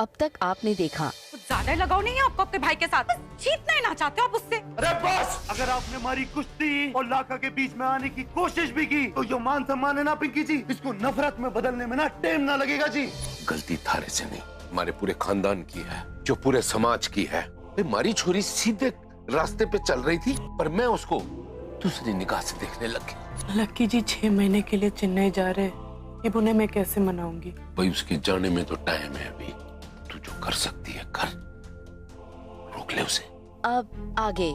अब तक आपने देखा। कुछ ज्यादा ही लगाव नहीं है आपको अपने भाई के साथ? जीतना ही ना चाहते हो आप उससे? अरे बस, अगर आपने हमारी कुश्ती और लाका के बीच में आने की कोशिश भी की तो ये मान सम्मान है ना पिंकी जी, इसको नफरत में बदलने में ना टाइम ना लगेगा जी। गलती थारे से नहीं, हमारे पूरे खानदान की है, जो पूरे समाज की है। हमारी छोरी सीधे रास्ते पे चल रही थी पर मैं उसको दूसरी निगाह से देखने लग गया। लक्की जी 6 महीने के लिए चेन्नई जा रहे, अब उन्हें मैं कैसे मनाऊंगी? भाई उसके जाने में तो टाइम है अभी, तू जो कर सकती है कर, रोक ले उसे। अब आगे।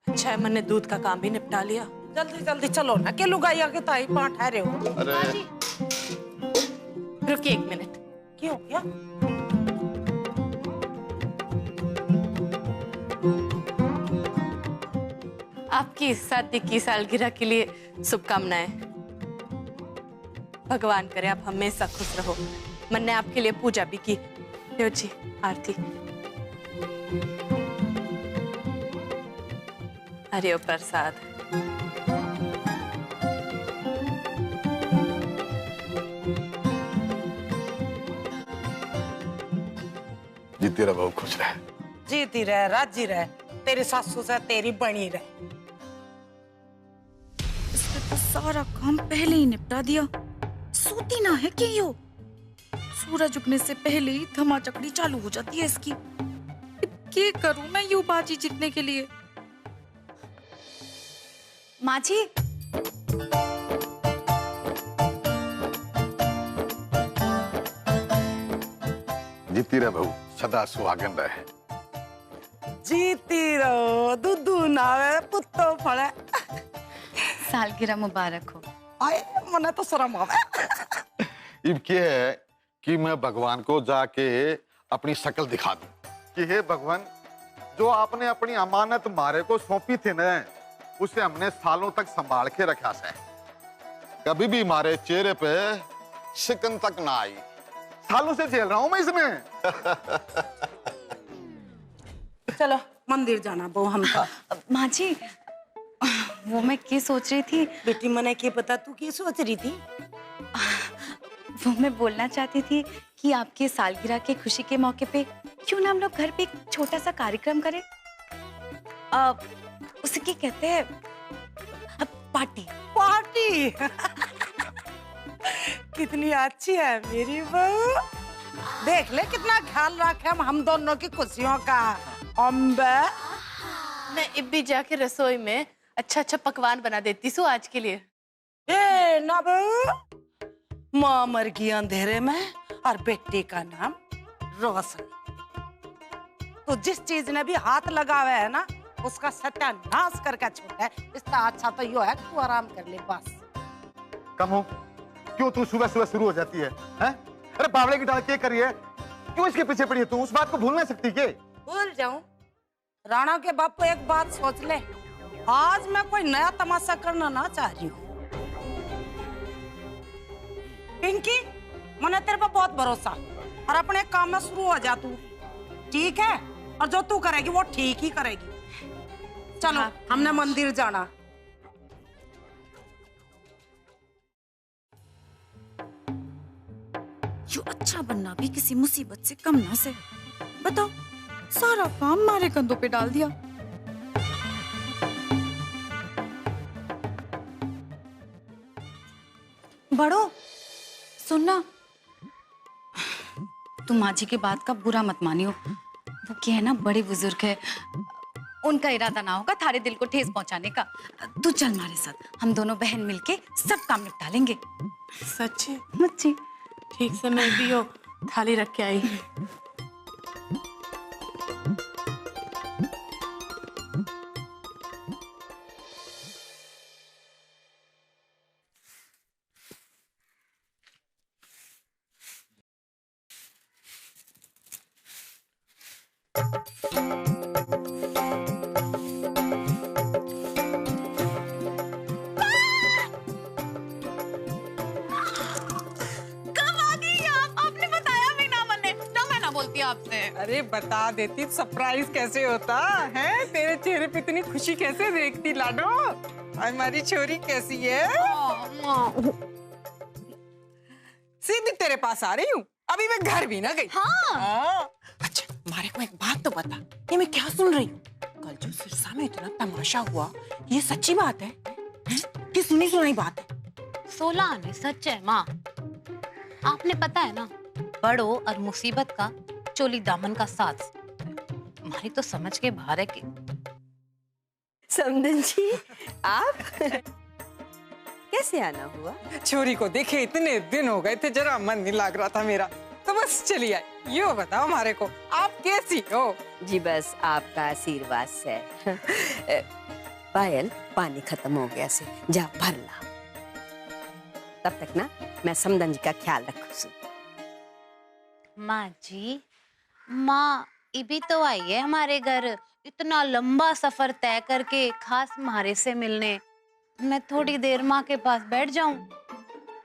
अच्छा मैंने दूध का काम भी निपटा लिया। जल्दी जल्दी चलो ना, के लुगाई आगे ताई पां ठहरे हो। अरे रुकिए 1 मिनट। क्या हो गया? आपकी शादी की सालगिरह के लिए शुभकामनाएं। भगवान करे आप हमेशा खुश रहो। मैंने आपके लिए पूजा भी की। लो जी आरती। हरिओ प्रसाद। जीती रह बहू, खुश रहे। जीती रह, राजी रह, तेरी सासू से तेरी बनी रहे। इसने तो सारा काम पहले ही निपटा दिया। सूती ना है कि यो सूरज उगने से पहले ही धमाचकड़ी चालू हो जाती है इसकी। क्या करूं मैं यूं बाजी जीतने के लिए? माँ जी, जीती रह बहू, सदा सुहागन रहे। जीती रहो, दुद्धू नावे पुत्तो फले। सालगिरह मुबारक हो। आए मने तो शर्म आवे। अब क्या है कि मैं भगवान को जाके अपनी शक्ल दिखा दूं कि हे भगवान, जो आपने अपनी अमानत मारे को सौंपी थी ना, उसे हमने सालों तक संभाल के रखा से। कभी भी हमारे चेहरे पे शिकन तक ना आई। सालों से झेल रहा हूं मैं इसमें। चलो मंदिर जाना बो हम तो। माँ जी, वो मैं क्या सोच रही थी? बेटी मने के पता तू क्या सोच रही थी? वो मैं बोलना चाहती थी कि आपके सालगिरह के खुशी के मौके पे क्यों ना हम लोग घर पे एक छोटा सा कार्यक्रम करें। उसे क्या कहते हैं? पार्टी। पार्टी। कितनी अच्छी है मेरी बहू। देख ले कितना ख्याल रखे हम दोनों की खुशियों का। अम्बे मैं अब भी जाके रसोई में अच्छा पकवान बना देती सो आज के लिए। ए ना बहू, माँ मर गई अंधेरे में और बेटे का नाम रोशन। तो जिस चीज ने भी हाथ लगावे है ना, उसका सत्यानाश करके छोड़ा है। इसका अच्छा तो यो है तू आराम कर ले बस। कम हो, क्यों तू सुबह सुबह शुरू हो जाती है, हैं? अरे बावले की डाल के करिए, क्यों इसके पीछे पड़ी है तू? उस बात को भूल नहीं सकती के? भूल जाऊं? राणा के बाप को एक बात सोच ले, आज मैं कोई नया तमाशा करना ना चाह रही हूँ। पिंकी, मैंने तेरे पर बहुत भरोसा और अपने काम में शुरू हो जा तू, ठीक है? और जो तू करेगी वो ठीक ही करेगी। चलो हमने मंदिर जाना। यो अच्छा बनना भी किसी मुसीबत से कम ना से। बताओ, सारा काम हमारे कंधों पे डाल दिया। बड़ो, सुनना, तुम माँ जी की बात का बुरा मत मानियो। वो क्या है ना, बड़े बुजुर्ग है, उनका इरादा ना होगा थारे दिल को ठेस पहुंचाने का। तू चल हमारे साथ, हम दोनों बहन मिलके सब काम निपटा लेंगे। सच्ची? मच्छी ठीक से मैं भी हो थाली रख के आई। आपने। अरे बता देती सरप्राइज कैसे होता है, तेरे चेहरे पे इतनी खुशी कैसे देखती लाडो। हमारी छोरी कैसी है? सीधी तेरे पास आ रही हूँ, अभी मैं घर भी ना गई। हाँ। अच्छा मारे को एक बात तो बता, ये मैं क्या सुन रही हूँ? कल जो सिरसा में इतना तमाशा हुआ, ये सच्ची बात है कि सुनी सुनाई बात है? 16 आने सच है माँ। आपने पता है ना, बड़ो और मुसीबत का चोली दामन का साथ हमारी तो समझ के बाहर है कि। समदन जी, आप कैसे आना हुआ? छोरी को देखे इतने दिन हो गए थे, जरा मन नहीं लग रहा था मेरा, तो बस चली आई। यो बताओ हमारे को, आप कैसी हो? जी बस आपका आशीर्वाद से। पायल, पानी खत्म हो गया से, जा भर ला। तब तक ना मैं समदन जी का ख्याल रखूं। माँ जी, माँ इभी तो आई है हमारे घर, इतना लंबा सफर तय करके खास हमारे से मिलने। मैं थोड़ी देर माँ के पास बैठ जाऊं।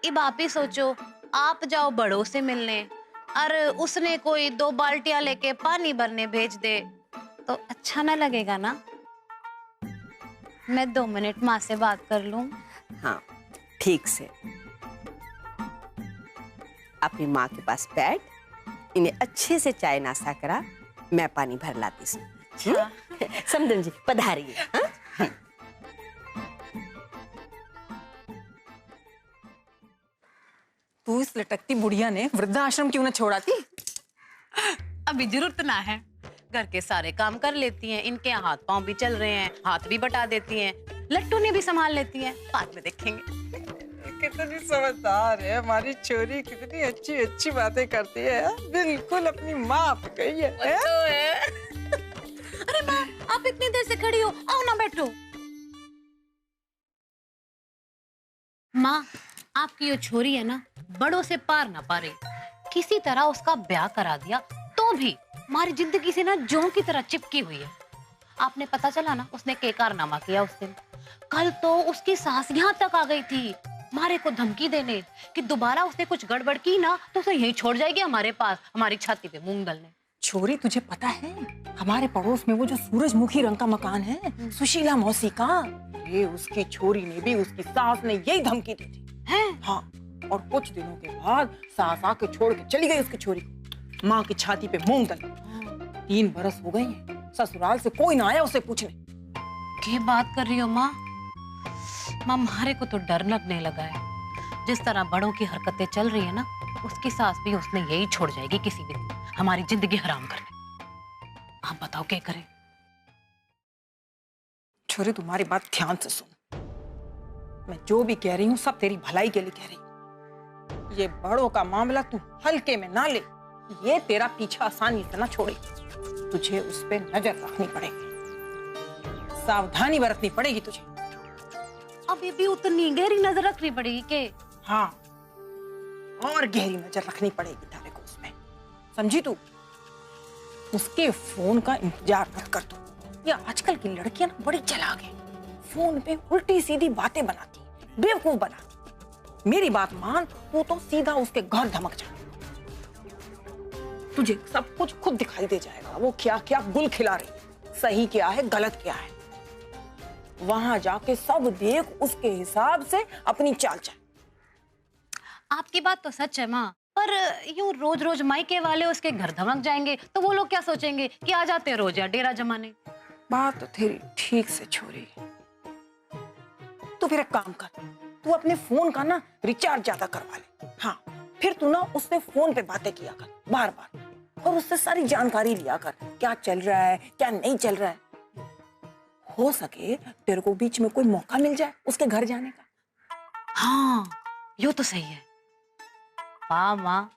अब आप ही सोचो, आप जाओ बड़ों से मिलने और उसने कोई 2 बाल्टियां लेके पानी भरने भेज दे तो अच्छा ना लगेगा ना? मैं 2 मिनट माँ से बात कर लूं? हाँ ठीक से। अपनी माँ के पास बैठ, इन्हें अच्छे से चाय नाश्ता करा, मैं पानी भर लाती हूँ। समदन जी पधारिए। हाँ? तू इस लटकती बुढ़िया ने वृद्धाश्रम क्यों न छोड़ाती? अभी जरूरत ना है, घर के सारे काम कर लेती हैं, इनके हाथ पांव भी चल रहे हैं, हाथ भी बटा देती हैं, लट्टू ने भी संभाल लेती हैं, बाद में देखेंगे। कितनी समझदार है हमारी छोरी, कितनी अच्छी अच्छी बातें करती है, बिल्कुल अपनी माँ पे गई है। अरे माँ, आप इतनी देर से खड़ी हो, आओ ना बैठो। माँ, आपकी ये छोरी है ना, बड़ों से पार ना पा रही, किसी तरह उसका ब्याह करा दिया तो भी हमारी जिंदगी से ना जों की तरह चिपकी हुई है। आपने पता चला ना उसने क्या कारनामा किया उस दिन? कल तो उसकी सास यहाँ तक आ गई थी मारे को धमकी देने कि दोबारा उसने कुछ गड़बड़ की ना तो उसे यहीं छोड़ जाएगी हमारे पास, हमारी छाती पे मूंग दलने। छोरी तुझे पता है, हमारे पड़ोस में वो जो सूरजमुखी रंग का मकान है, सुशीला मौसी का, ये उसकी छोरी ने भी उसकी सास ने यही धमकी दी थी। है? हाँ, और कुछ दिनों के बाद सास आके छोड़ के चली गई उसकी छोरी को, माँ की छाती पे मूंग दल। 3 बरस हो गए हैं, ससुराल से कोई ना आया उसे पूछने। क्या बात कर रही हो माँ? माँ, हमारे को तो डर लगने लगा है। जिस तरह बड़ों की हरकतें चल रही है ना, उसकी सास भी उसने यही छोड़ जाएगी किसी भी दिन, हमारी जिंदगी हराम करने। आप बताओ क्या करें? छोरी तुम्हारी बात ध्यान से सुन, मैं जो भी कह रही हूँ सब तेरी भलाई के लिए कह रही हूँ। ये बड़ों का मामला तू हल्के में ना ले, ये तेरा पीछा आसानी से ना छोड़े, तुझे उस पे नजर रखनी पड़ेगी, सावधानी बरतनी पड़ेगी तुझे। अभी भी उतनी गहरी नजर रखनी पड़ेगी के? हाँ, और गहरी नजर रखनी पड़ेगी तारे को उसमें, समझी तू? उसके फोन का इंतजार मत कर तू। ये आजकल की लड़कियां ना बड़ी चालाक है, फोन पे उल्टी सीधी बातें बनाती, बेवकूफ बनाती। मेरी बात मान, तू तो सीधा उसके घर धमक जा, तुझे सब कुछ खुद दिखाई दे जाएगा, वो क्या क्या गुल खिला रही, सही क्या है गलत क्या है। वहां जाके सब देख, उसके हिसाब से अपनी चाल चल। आपकी बात तो सच है माँ, पर यूं रोज रोज मायके वाले उसके घर धमक जाएंगे तो वो लोग क्या सोचेंगे कि आ जाते हैं रोज या डेरा जमाने। बात तो तेरी ठीक से छोरी, तू फिर एक काम कर, तू अपने फोन का ना रिचार्ज ज्यादा करवा ले। हाँ, फिर तू ना उससे फोन पे बातें किया कर बार बार, और उससे सारी जानकारी लिया कर, क्या चल रहा है क्या नहीं चल रहा है। हो सके तेरे को बीच में कोई मौका मिल जाए उसके घर जाने का। हाँ, यो तो सही है। वाह माँ,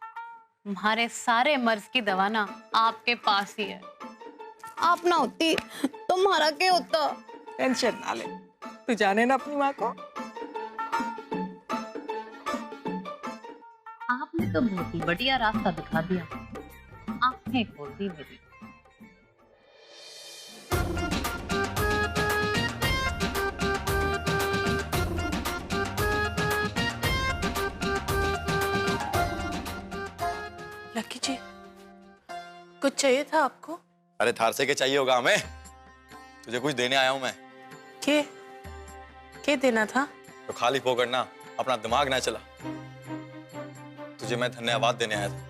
हमारे सारे मर्ज की दवा ना आपके पास ही है। आप ना होती तो हमारा क्या होता? टेंशन ना ले, तू जाने ना अपनी माँ को। आपने तो बहुत ही बढ़िया रास्ता दिखा दिया, आंखें खोल दी मेरी। लकी जी, कुछ चाहिए था आपको? अरे थार से क्या चाहिए होगा हमें, तुझे कुछ देने आया हूं मैं। के देना था? तो खाली फोकट ना अपना दिमाग ना चला। तुझे मैं धन्यवाद देने आया था,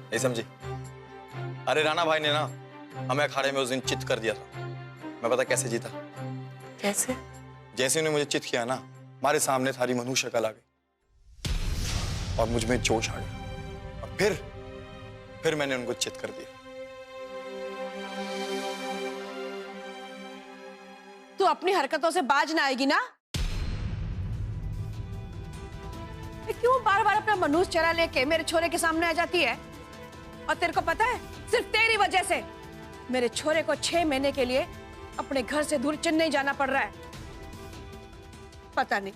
नहीं समझी? अरे राणा भाई ने ना हमें अखाड़े में उस दिन चित कर दिया था। मैं पता कैसे जीता? कैसे? जैसे उन्होंने मुझे चित किया ना, हमारे सामने थारी मनु शक्ल आ गई और मुझ में जोश आ गया और फिर मैंने उनको चित कर दिया। तू अपनी हरकतों से बाज ना आएगी ना? क्यों बार बार अपना मनूस चेहरा लेके मेरे छोरे के सामने आ जाती है? और तेरे को पता है, सिर्फ तेरी वजह से मेरे छोरे को 6 महीने के लिए अपने घर से दूर चेन्नई जाना पड़ रहा है। पता नहीं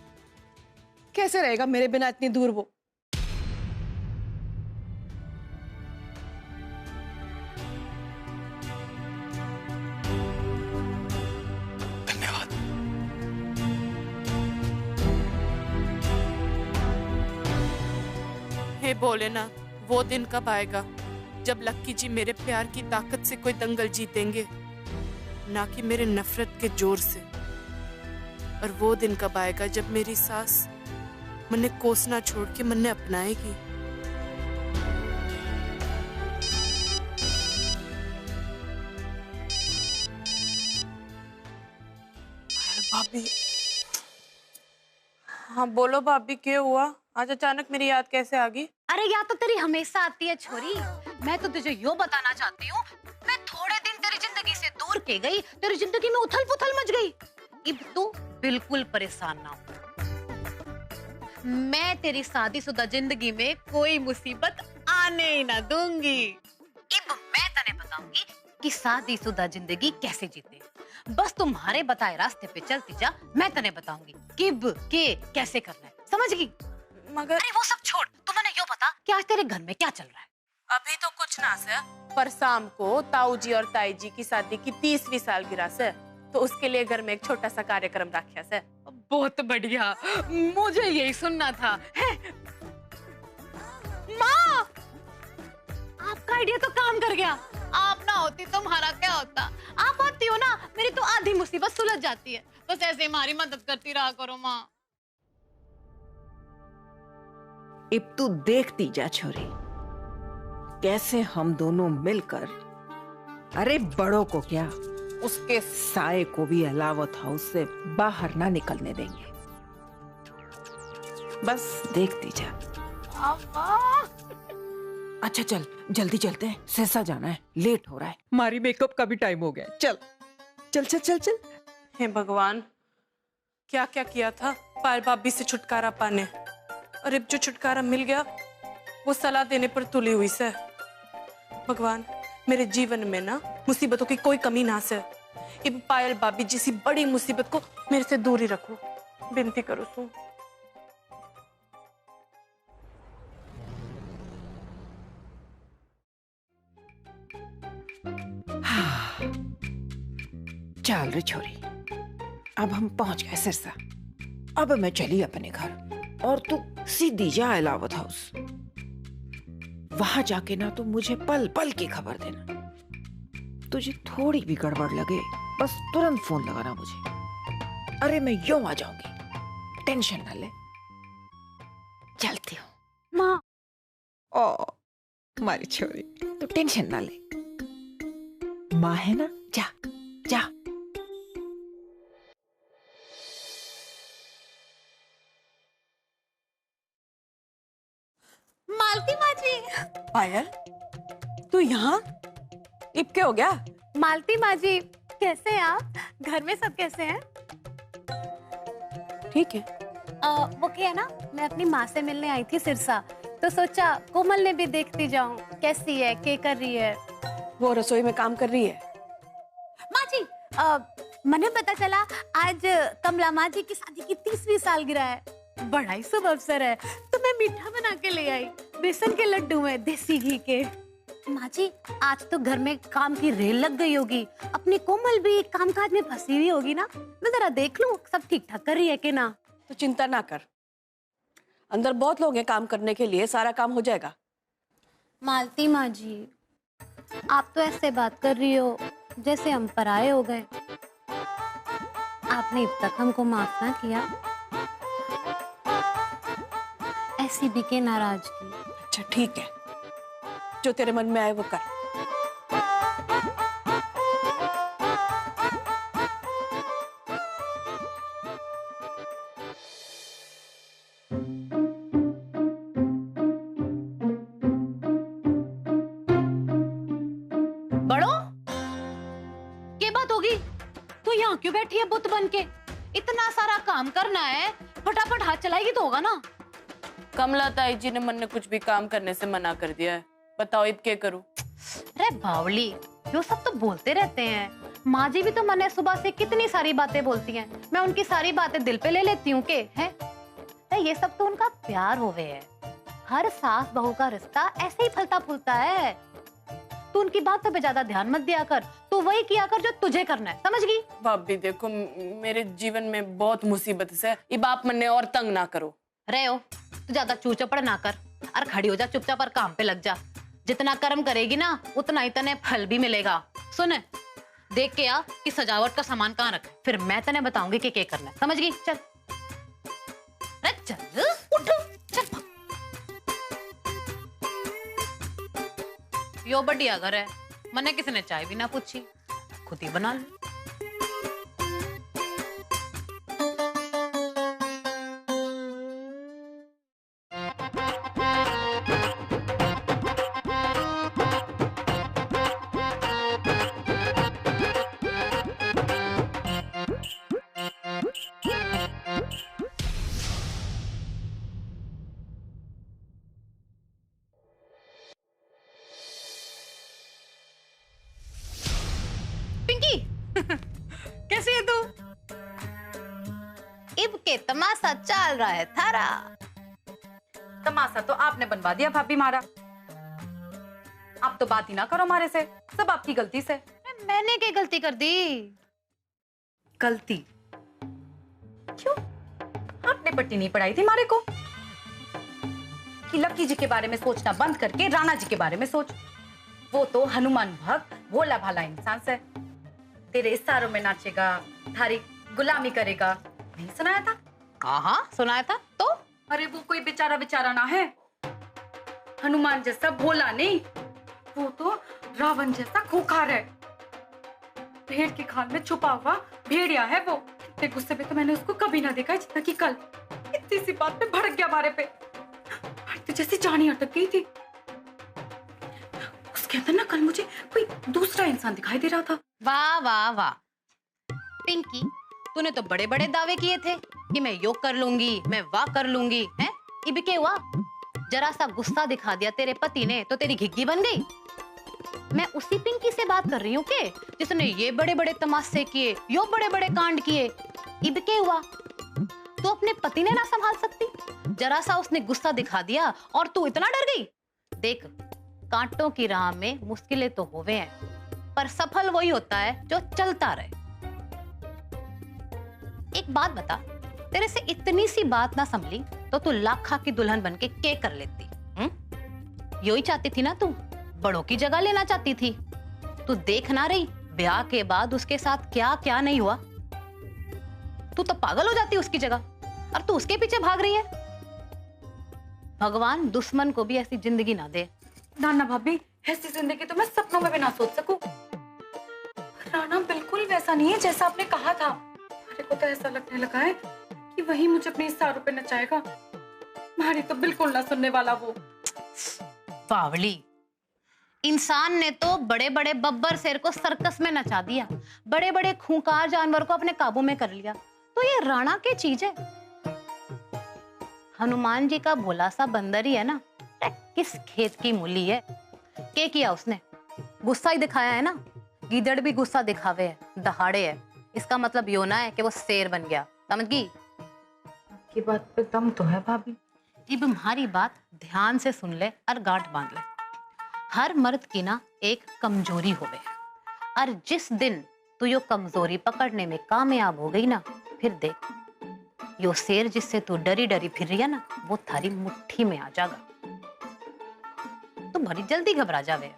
कैसे रहेगा मेरे बिना इतनी दूर वो। धन्यवाद। हे भोलेनाथ, वो दिन कब आएगा जब लक्की जी मेरे प्यार की ताकत से कोई दंगल जीतेंगे, ना कि मेरे नफरत के जोर से। और वो दिन कब आएगा जब मेरी सास मन्ने कोसना छोड़ के मन्ने अपनाएगी। भाभी। हाँ बोलो भाभी, क्या हुआ? आज अचानक मेरी याद कैसे आ गई? अरे याद तो तेरी हमेशा आती है छोरी। मैं तो तुझे यो बताना चाहती हूँ, मैं थोड़े दिन तेरी जिंदगी से दूर के गई, तेरी जिंदगी में उथल पुथल मच गई। अब तू बिल्कुल परेशान ना हो। मैं तेरी शादीशुदा जिंदगी में कोई मुसीबत आने ही ना दूंगी। अब मैं तने बताऊंगी कि शादीशुदा जिंदगी कैसे जीते। बस तुम्हारे बताए रास्ते पे चलती जा, मैं तने बताऊंगी किब के कैसे करना है, समझ गई? मगर अरे वो सब छोड़, तू मैंने यो बता कि आज तेरे घर में क्या चल रहा है? अभी तो कुछ ना से, पर शाम को ताऊ जी और ताई जी की शादी की 30वीं सालगिरह से, तो उसके लिए घर में एक छोटा सा कार्यक्रम रखा से। बहुत बढ़िया, मुझे यही सुनना था। माँ, आपका आइडिया तो काम कर गया। आप ना होती तो हमारा क्या होता? आप आती हो ना, मेरी तो आधी मुसीबत सुलझ जाती है। बस ऐसे हमारी मदद करती रहा करो माँ। अब तू देखती जा छोरी, कैसे हम दोनों मिलकर, अरे बड़ों को क्या, उसके साए को भी अलावत हाउस से बाहर ना निकलने देंगे। बस देखती जा। अच्छा चल, जल्दी चलते हैं, सिरसा जाना है, लेट हो रहा है। हमारी मेकअप का भी टाइम हो गया। चल चल चल चल चल। हे भगवान, क्या क्या किया था पायल भाभी से छुटकारा पाने, और अब जो छुटकारा मिल गया वो सलाह देने पर तुली हुई से। भगवान, मेरे जीवन में ना मुसीबतों की कोई कमी ना से। अब पायल भाभी जैसी बड़ी मुसीबत को मेरे से दूर ही रखो, विनती करो सू। चल रे छोरी, अब हम पहुंच गए सिरसा। अब मैं चली अपने घर और तू सीधी जा इलावत हाउस। वहां जाके ना तो मुझे पल पल की खबर देना। तुझे थोड़ी भी गड़बड़ लगे बस तुरंत फोन लगाना मुझे। अरे मैं यूं आ जाऊंगी, टेंशन ना ले। चलती हूँ माँ। ओ तुम्हारी छोरी, तो टेंशन ना ले, माँ है ना। जा जा। मालती माँ जी। पायल, तू यहाँ? अब क्या हो गया? मालती माँ जी, कैसे हैं आप? घर में सब कैसे हैं? ठीक है। वो क्या है ना, मैं अपनी माँ से मिलने आई थी सिरसा, तो सोचा कोमल ने भी देखती जाऊं कैसी है, क्या कर रही है। वो रसोई में काम कर रही है। माँ जी, मैंने पता चला आज कमला माँ जी की शादी की 30वीं सालगिरह है। बड़ा ही शुभ अवसर है, तो मैं मीठा बना के ले आई, बेसन के लड्डू में देसी घी के। माँ जी, आज तो घर में काम की रेल लग गई होगी, अपनी कोमल भी कामकाज में फंसी हुई होगी ना। मैं जरा देख लूं सब ठीक ठाक कर रही है कि ना। तो चिंता ना कर, अंदर बहुत लोग हैं काम करने के लिए, सारा काम हो जाएगा। मालती माँ जी, आप तो ऐसे बात कर रही हो जैसे हम पराये हो गए। आपने अब तक हमको माफ ना किया, ऐसी भी के नाराजगी। अच्छा ठीक है, जो तेरे मन में आए वो कर। बड़ो, क्या बात होगी? तू यहाँ क्यों बैठी है बुत बन के? इतना सारा काम करना है, फटाफट हाथ चलाएगी तो होगा ना। कमला ताई जी ने मन ने कुछ भी काम करने से मना कर दिया है, बताओ अब क्या करूं? अरे बावली, यो सब तो बोलते रहते हैं। माँ जी भी तो मन है सुबह से कितनी सारी बातें बोलती हैं, मैं उनकी सारी बातें दिल पे ले लेती हूँ के है? ये सब तो उनका प्यार होवे है। हर सास बहू का रिश्ता ऐसे ही फलता फूलता है। तू उनकी बातों पे ज्यादा ध्यान मत दिया कर, तू वही किया कर जो तुझे करना है, समझ गई? भाभी देखो, मेरे जीवन में बहुत मुसीबत है, ये बाप मन ने और तंग ना करो। रहे हो तू ज्यादा चूचपड़ ना कर और खड़ी हो जा चुपचाप और काम पे लग जा। जितना कर्म करेगी ना उतना ही तने फल भी मिलेगा। सुन, देख के आ कि सजावट का सामान कहाँ रख, फिर मैं तने बताऊंगी कि क्या करना है, समझ गई? चल अरे चल उठ, चल। यो बढ़िया घर है, मने किसी ने चाय भी ना पूछी, खुद ही बना ली। कैसी है तू? इब के तमाशा चल रहा है थारा। तमाशा तो आपने बनवा दिया भाभी मारा। आप तो बात ही ना करो हमारे से, सब आपकी गलती से। मैंने क्या गलती कर दी? गलती क्यों? आपने पट्टी नहीं पढ़ाई थी हमारे को कि लक्की जी के बारे में सोचना बंद करके राणा जी के बारे में सोच। वो तो हनुमान भक्त भोला भाला इंसान से, तेरे इशारों में नाचेगा, थारी गुलामी करेगा, नहीं सुनाया था? हाँ सुनाया था। तो अरे वो कोई बेचारा बेचारा ना है, हनुमान जैसा भोला नहीं, वो तो रावण जैसा खूंखार है। भेड़ के खाल में छुपा हुआ भेड़िया है वो। इतने गुस्से में तो मैंने उसको कभी ना देखा जितना कि कल इतनी सी बात पे भड़क गया हमारे पे। तो जैसे जान ही अटक गई थी। उसके अंदर ना कल मुझे कोई दूसरा इंसान दिखाई दे रहा था। वाह वाह वाह पिंकी, तूने तो बड़े बड़े दावे किए थे कि मैं यो कर लूंगी, मैं वाह कर लूंगी, हैं? इब क्या हुआ? जरा सा गुस्सा दिखा दिया तेरे पति ने तो तेरी घिग्गी बन गई। मैं उसी पिंकी से बात कर रही हूँ के जिसने ये बड़े बड़े तमाशे किए, यो बड़े बड़े कांड किए। इब क्या हुआ? तू अपने पति ने ना संभाल सकती? जरा सा उसने गुस्सा दिखा दिया और तू इतना डर गई? देख, कांटों की राह में मुश्किलें तो होवे हैं, पर सफल वही होता है जो चलता रहे। एक बात बता, तेरे से इतनी सी बात ना संभली तो तू लाखा की दुल्हन बनके क्या कर लेती? यो ही चाहती थी ना तू? बड़ों की जगह लेना चाहती थी। तू देख ना रही ब्याह के बाद उसके साथ क्या क्या नहीं हुआ? तू तो पागल हो जाती उसकी जगह, और तू उसके पीछे भाग रही है। भगवान दुश्मन को भी ऐसी जिंदगी ना दे। नाना भाभी, ऐसी जिंदगी तो मैं सपनों में भी ना सोच सकूं। राणा बिल्कुल वैसा नहीं है जैसा आपने कहा था। मेरे को तो ऐसा लगने लगा है कि वही मुझे अपने इशारों पे नचाएगा। हमारी तो बिल्कुल ना सुनने वाला वो। बावली, इंसान ने तो बड़े बड़े बब्बर शेर को सर्कस में नचा दिया, बड़े बड़े खूंखार जानवर को अपने काबू में कर लिया, तो ये राणा की चीज है? हनुमान जी का भोला सा बंदर ही है ना, किस खेत की मूली है? क्या किया उसने? गुस्सा ही दिखाया है ना। गीदड़ भी गुस्सा दिखावे है, दहाड़े है, इसका मतलब यो ना है कि वो शेर बन गया, समझ गई? आपकी बात पे दम तो है भाभी। अब हमारी बात ध्यान से सुन ले और गांठ बांध ले। हर मर्द की ना एक कमजोरी होवे, और जिस दिन तू यो कमजोरी पकड़ने में कामयाब हो गई ना, फिर देख यो शेर जिससे तू डरी डरी फिर रही है ना, वो थारी मुट्ठी में आ जाएगा। तू बड़ी जल्दी घबरा जावे।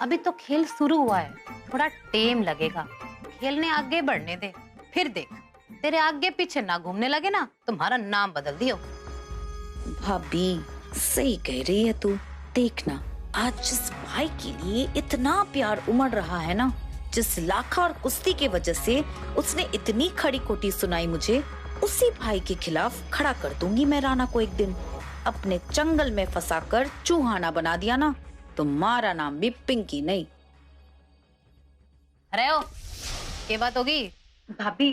अभी तो खेल शुरू हुआ है, थोड़ा टाइम लगेगा। खेलने आगे बढ़ने दे, फिर देख तेरे आगे पीछे ना घूमने लगे ना, तुम्हारा नाम बदल दियो। भाभी सही कह रही है तू। देखना आज जिस भाई के लिए इतना प्यार उमड़ रहा है ना, जिस लाखा और कुश्ती के वजह से उसने इतनी खड़ी खोटी सुनाई मुझे, उसी भाई के खिलाफ खड़ा कर दूंगी मैं राणा को। एक दिन अपने चंगल में फंसाकर चूहाना बना दिया ना, तो मारा नाम भी पिंकी नहीं। अरे ओ, ये बात होगी? भाभी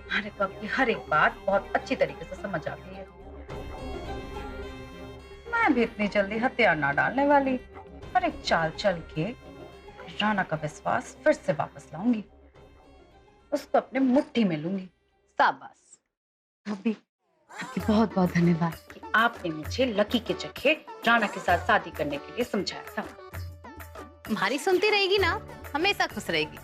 हमारे को आपकी हर एक बात बहुत अच्छी तरीके से समझ आती है। मैं भी इतनी जल्दी हथियार ना डालने वाली, पर एक चाल चल के राणा का विश्वास फिर से वापस लाऊंगी, उसको अपने मुट्ठी में लूंगी। शाबाश भाभी, आपकी बहुत बहुत धन्यवाद कि आपने मुझे लकी के जगह राणा के साथ शादी करने के लिए समझाया था। तुम्हारी सुनती रहेगी ना, हमेशा खुश रहेगी।